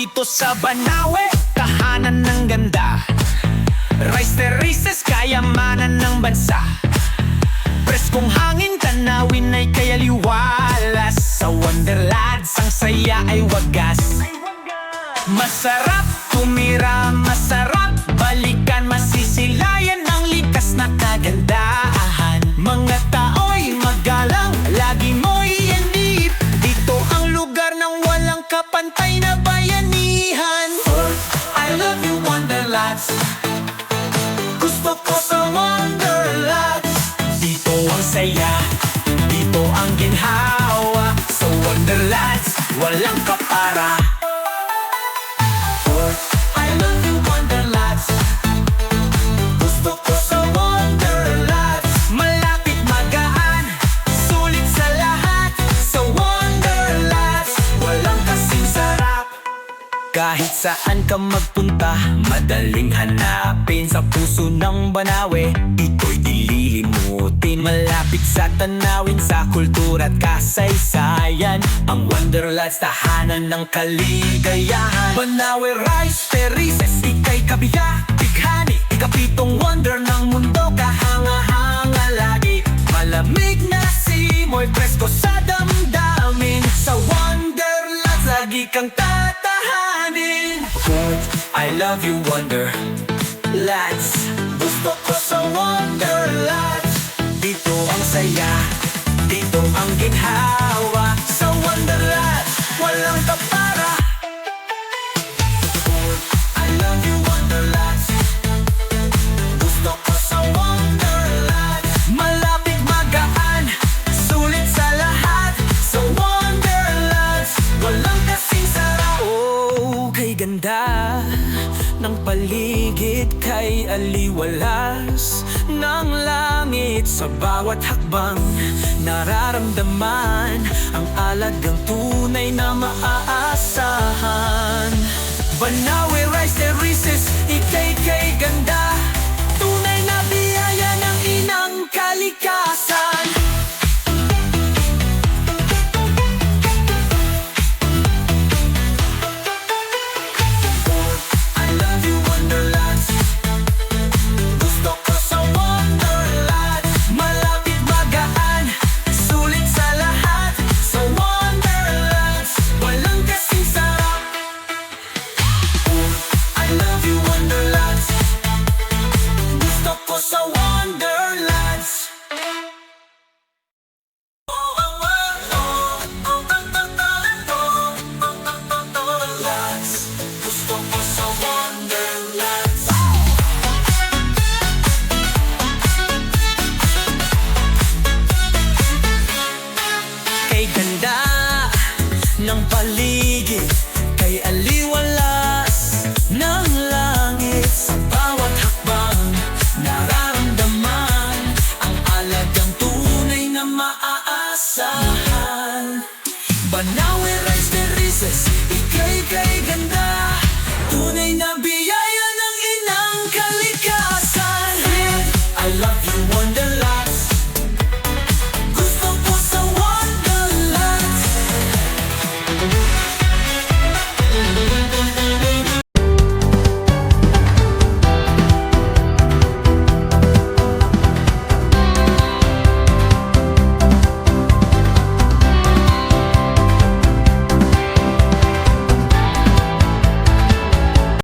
Dito sa Banawe, tahanan ng ganda, rice terraces, kayamanan ng bansa. Preskong hangin, tanawin ay kaya liwalas. Sa Wonderlands, ang saya ay wagas. Masarap tumira, masarap balikan, masisilayan ang likas na kagandahan. Mga tao'y magalang, lagi mo'y yanip. Dito ang lugar ng walang kapantay na bayanihan. I love you Wonderlands, gusto ko sa Wonderlands. Dito ang saya, dito ang ginhawa. Sa Wonderlands, walang kapara. I love you Wonderlands, gusto ko sa Wonderlands. Malapit, magaan, sulit sa lahat. Sa Wonderlands, walang kasing sarap. Kahit saan ka magpunta, madaling hanapin. Sa puso ng Banawe, ito'y dililimutin. Malapit sa tanawin, sa kultura at kasaysayan. Ang Wonderlands, tahanan ng kaligayahan. Banawe rice terraces, ika'y kabiya, bighani. Ikapitong wonder ng mundo, kahanga-hanga lagi. Malamig na simoy, presko sa damdamin. Sa Wonderlands, lagi kang tatahanin. I love you Wonderlands, gusto ko sa Wonderlands. Dito ang saya, dito ang ginhawa. Sa Wonderlands, walang kapara. I love you Wonderlands, gusto ko sa Wonderlands. Malapit, magaan, sulit sa lahat. Sa Wonderlands, walang kasing sarap. Oh, kay ganda ng paligid, kay aliwalas ng langit. Sa bawat hakbang, nararamdaman ang alagang tunay na maaasahan. Banawe